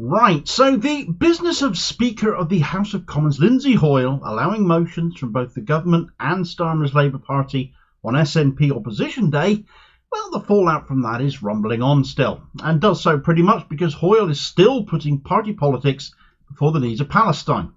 Right, so the business of Speaker of the House of Commons Lindsay Hoyle allowing motions from both the government and Starmer's Labour Party on SNP Opposition Day, well, the fallout from that is rumbling on still, and does so pretty much because Hoyle is still putting party politics before the needs of Palestine.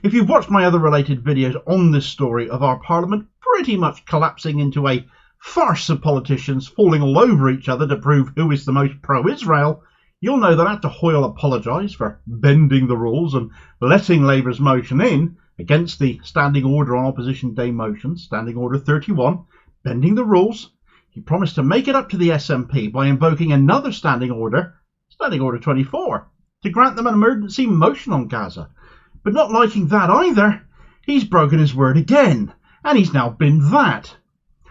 If you've watched my other related videos on this story of our Parliament pretty much collapsing into a farce of politicians falling all over each other to prove who is the most pro-Israel, you'll know that after Hoyle apologised for bending the rules and letting Labour's motion in against the Standing Order on Opposition Day motions, Standing Order 31, bending the rules, he promised to make it up to the SNP by invoking another Standing Order, Standing Order 24, to grant them an emergency motion on Gaza. But not liking that either, he's broken his word again, and he's now binned that.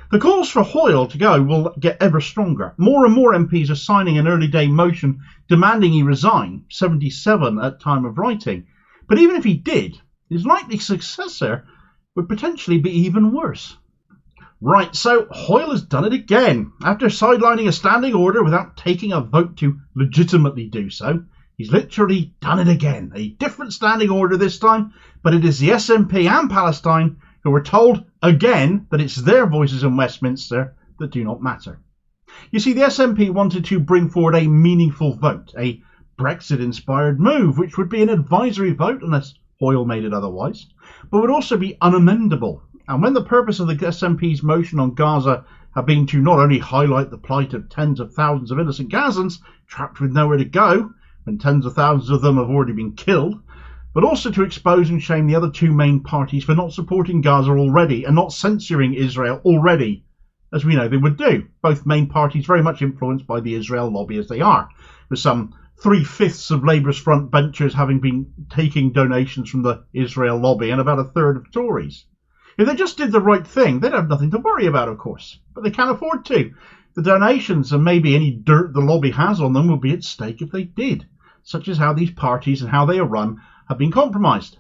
The calls for Hoyle to go will get ever stronger. More and more MPs are signing an early day motion demanding he resign, 77 at time of writing. But even if he did, his likely successor would potentially be even worse. Right, so Hoyle has done it again. After sidelining a standing order without taking a vote to legitimately do so, he's literally done it again. A different standing order this time, but it is the SNP and Palestine who were told again that it's their voices in Westminster that do not matter. You see, the SNP wanted to bring forward a meaningful vote, a Brexit-inspired move, which would be an advisory vote unless Hoyle made it otherwise, but would also be unamendable. And when the purpose of the SNP's motion on Gaza had been to not only highlight the plight of tens of thousands of innocent Gazans trapped with nowhere to go, when tens of thousands of them have already been killed, but also to expose and shame the other two main parties for not supporting Gaza already and not censoring Israel already, as we know they would do. Both main parties very much influenced by the Israel lobby as they are, with some 3/5 of Labour's front benchers having been taking donations from the Israel lobby and about a third of Tories. If they just did the right thing, they'd have nothing to worry about, of course, but they can't afford to. The donations and maybe any dirt the lobby has on them would be at stake if they did, such as how these parties and how they are run have been compromised.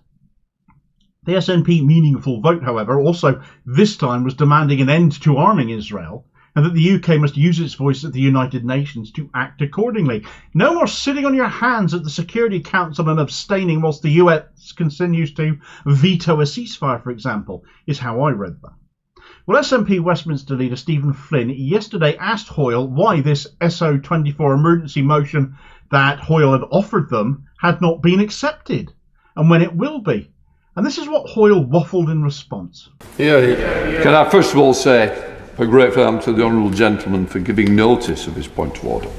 The SNP meaningful vote, however, also this time was demanding an end to arming Israel and that the UK must use its voice at the United Nations to act accordingly. No more sitting on your hands at the Security Council and abstaining whilst the US continues to veto a ceasefire, for example, is how I read that. Well, SNP Westminster leader Stephen Flynn yesterday asked Hoyle why this SO24 emergency motion that Hoyle had offered them had not been accepted, and when it will be. And this is what Hoyle waffled in response. Can I first of all say how grateful I am to the Honourable Gentleman for giving notice of his point of order.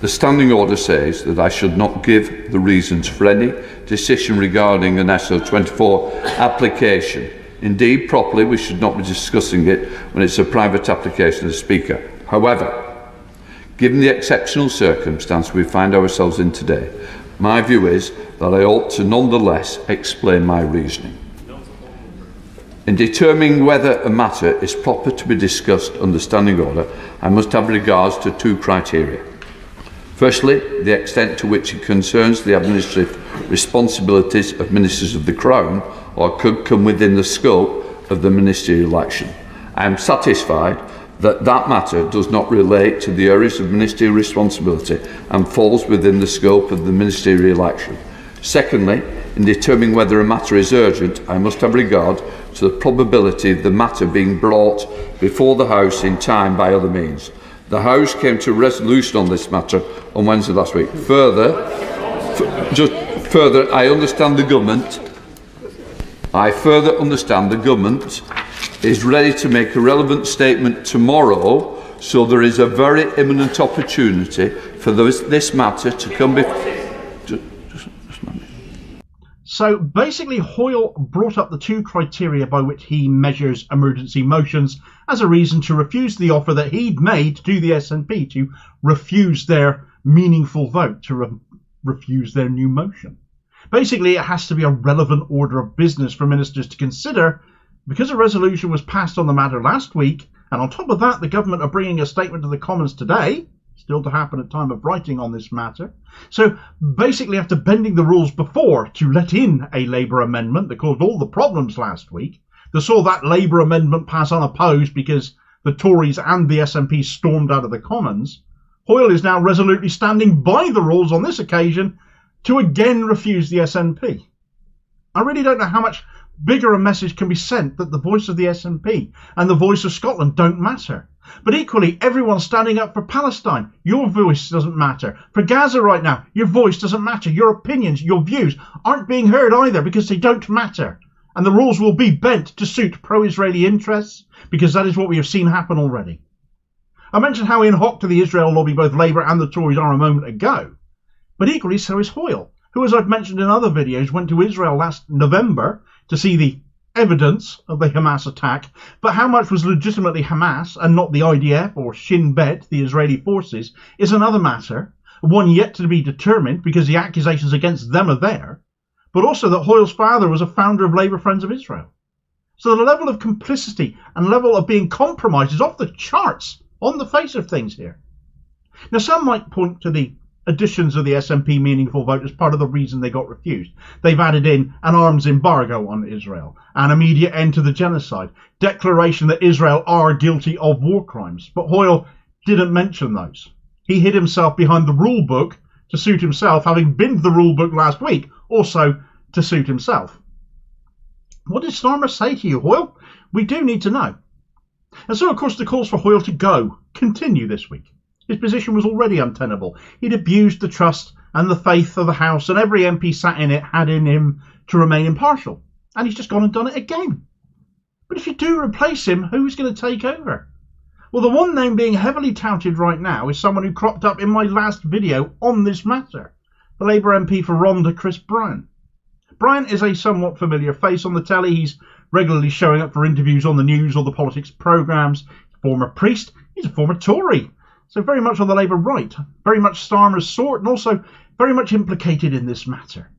The standing order says that I should not give the reasons for any decision regarding an SO24 application. Indeed, properly, we should not be discussing it when it's a private application of the Speaker. However, given the exceptional circumstance we find ourselves in today, my view is that I ought to nonetheless explain my reasoning. In determining whether a matter is proper to be discussed under standing order, I must have regards to two criteria. Firstly, the extent to which it concerns the administrative responsibilities of ministers of the Crown or could come within the scope of the ministerial action. I am satisfied that that matter does not relate to the areas of ministerial responsibility and falls within the scope of the ministerial action. Secondly, in determining whether a matter is urgent, I must have regard to the probability of the matter being brought before the House in time by other means. The House came to a resolution on this matter on Wednesday last week. Further, I understand the government is ready to make a relevant statement tomorrow, so there is a very imminent opportunity for this matter to come before. So basically, Hoyle brought up the two criteria by which he measures emergency motions as a reason to refuse the offer that he'd made to the SNP to refuse their meaningful vote, to refuse their new motion. Basically, it has to be a relevant order of business for ministers to consider because a resolution was passed on the matter last week, and on top of that, the government are bringing a statement to the Commons today, still to happen at time of writing on this matter. So basically after bending the rules before to let in a Labour amendment that caused all the problems last week, that saw that Labour amendment pass unopposed because the Tories and the SNP stormed out of the Commons, Hoyle is now resolutely standing by the rules on this occasion to again refuse the SNP. I really don't know how much bigger a message can be sent that the voice of the SNP and the voice of Scotland don't matter. But equally, everyone's standing up for Palestine. Your voice doesn't matter. For Gaza right now, your voice doesn't matter. Your opinions, your views aren't being heard either because they don't matter. And the rules will be bent to suit pro-Israeli interests because that is what we have seen happen already. I mentioned how in hoc to the Israel lobby both Labour and the Tories are a moment ago. But equally so is Hoyle, who, as I've mentioned in other videos, went to Israel last November to see the evidence of the Hamas attack, but how much was legitimately Hamas and not the IDF or Shin Bet, the Israeli forces, is another matter, one yet to be determined because the accusations against them are there, but also that Hoyle's father was a founder of Labour Friends of Israel. So the level of complicity and level of being compromised is off the charts on the face of things here. Now, some might point to the additions of the SNP meaningful vote as part of the reason they got refused. They've added in an arms embargo on Israel, an immediate end to the genocide, declaration that Israel are guilty of war crimes. But Hoyle didn't mention those. He hid himself behind the rule book to suit himself, having binned the rule book last week, also to suit himself. What did Starmer say to you, Hoyle? We do need to know. And so, of course, the calls for Hoyle to go continue this week. His position was already untenable. He'd abused the trust and the faith of the House, and every MP sat in it had in him to remain impartial. And he's just gone and done it again. But if you do replace him, who's going to take over? Well, the one name being heavily touted right now is someone who cropped up in my last video on this matter, the Labour MP for Rhondda, Chris Bryant. Bryant is a somewhat familiar face on the telly. He's regularly showing up for interviews on the news or the politics programmes. He's a former priest. He's a former Tory. So very much on the Labour right, very much Starmer's sort, and also very much implicated in this matter.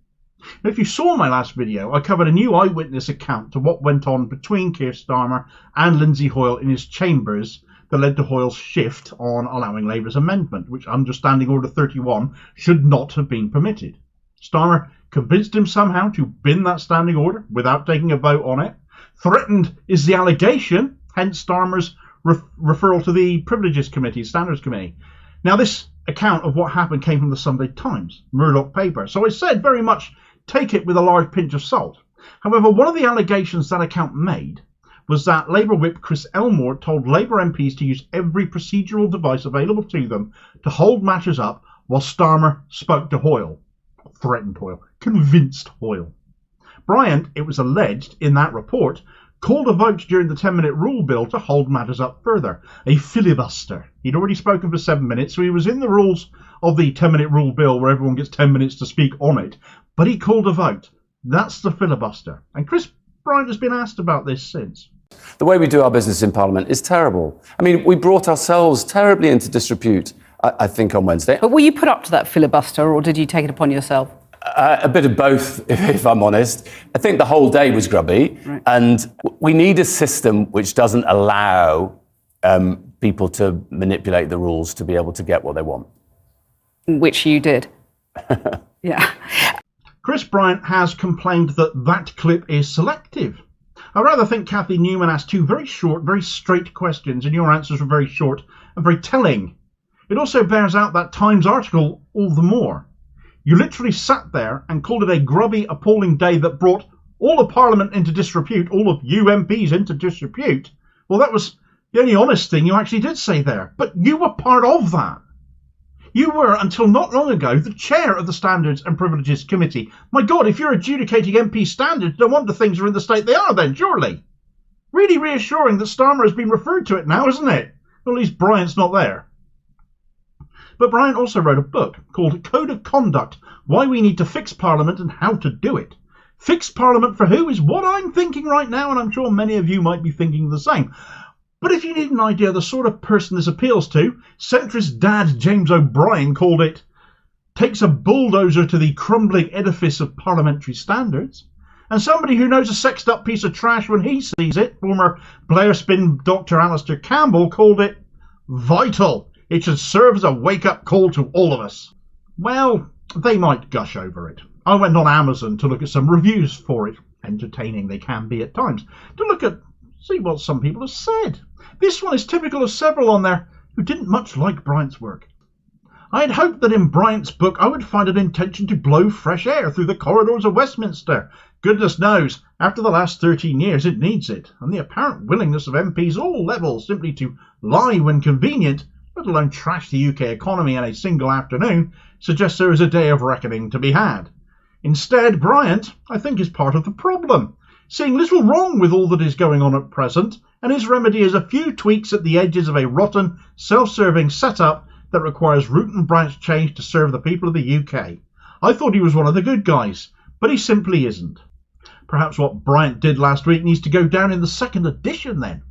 Now, if you saw my last video, I covered a new eyewitness account to what went on between Keir Starmer and Lindsay Hoyle in his chambers that led to Hoyle's shift on allowing Labour's amendment, which under Standing Order 31 should not have been permitted. Starmer convinced him somehow to bin that standing order without taking a vote on it. Threatened is the allegation, hence Starmer's referral to the Privileges Committee, Standards Committee. Now, this account of what happened came from the Sunday Times, Murdoch paper. So I said very much take it with a large pinch of salt. However, one of the allegations that account made was that Labour whip Chris Elmore told Labour MPs to use every procedural device available to them to hold matters up while Starmer spoke to Hoyle, threatened Hoyle, convinced Hoyle. Bryant, it was alleged in that report, called a vote during the 10-minute rule bill to hold matters up further, a filibuster. He'd already spoken for 7 minutes, so he was in the rules of the 10-minute rule bill where everyone gets 10 minutes to speak on it, but he called a vote. That's the filibuster. And Chris Bryant has been asked about this since. The way we do our business in Parliament is terrible. I mean, we brought ourselves terribly into disrepute, I think, on Wednesday. But were you put up to that filibuster, or did you take it upon yourself? A bit of both, if I'm honest. I think the whole day was grubby, right. And we need a system which doesn't allow people to manipulate the rules to be able to get what they want. Which you did. Yeah. Chris Bryant has complained that that clip is selective. I rather think Cathy Newman asked two very short, very straight questions, and your answers were very short and very telling. It also bears out that Times article all the more. You literally sat there and called it a grubby, appalling day that brought all of Parliament into disrepute, all of you MPs into disrepute. Well, that was the only honest thing you actually did say there. But you were part of that. You were, until not long ago, the chair of the Standards and Privileges Committee. My God, if you're adjudicating MP standards, no wonder things are in the state they are then, surely. Really reassuring that Starmer has been referred to it now, isn't it? Well, at least Bryant's not there. But Bryant also wrote a book called Code of Conduct, Why We Need to Fix Parliament and How to Do It. Fix Parliament for who is what I'm thinking right now, and I'm sure many of you might be thinking the same. But if you need an idea of the sort of person this appeals to, centrist dad James O'Brien called it, takes a bulldozer to the crumbling edifice of parliamentary standards. And somebody who knows a sexed up piece of trash when he sees it, former Blair spin Dr. Alistair Campbell, called it vital. It should serve as a wake-up call to all of us. Well, they might gush over it. I went on Amazon to look at some reviews for it, entertaining they can be at times, to see what some people have said. This one is typical of several on there who didn't much like Bryant's work. I had hoped that in Bryant's book I would find an intention to blow fresh air through the corridors of Westminster. Goodness knows, after the last 13 years it needs it, and the apparent willingness of MPs all levels simply to lie when convenient, let alone trash the UK economy in a single afternoon, suggests there is a day of reckoning to be had. Instead, Bryant, I think, is part of the problem, seeing little wrong with all that is going on at present, and his remedy is a few tweaks at the edges of a rotten, self-serving setup that requires root and branch change to serve the people of the UK. I thought he was one of the good guys, but he simply isn't. Perhaps what Bryant did last week needs to go down in the second edition then.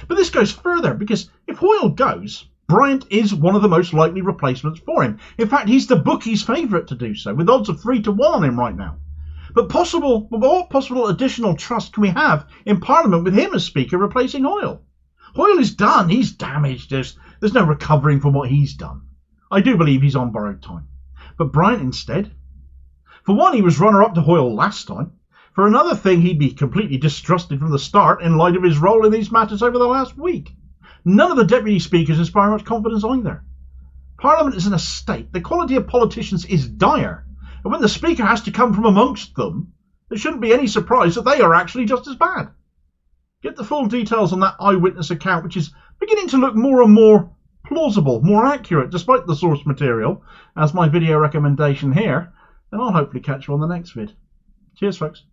But this goes further, because if Hoyle goes, Bryant is one of the most likely replacements for him. In fact, he's the bookie's favourite to do so, with odds of 3-1 on him right now. But what possible additional trust can we have in Parliament with him as Speaker replacing Hoyle? Hoyle is done, he's damaged, there's no recovering from what he's done. I do believe he's on borrowed time. But Bryant instead? For one, he was runner-up to Hoyle last time. For another thing, he'd be completely distrusted from the start in light of his role in these matters over the last week. None of the deputy speakers inspire much confidence either. Parliament is in a state. The quality of politicians is dire. And when the Speaker has to come from amongst them, there shouldn't be any surprise that they are actually just as bad. Get the full details on that eyewitness account, which is beginning to look more and more plausible, more accurate, despite the source material, as my video recommendation here, and I'll hopefully catch you on the next vid. Cheers, folks.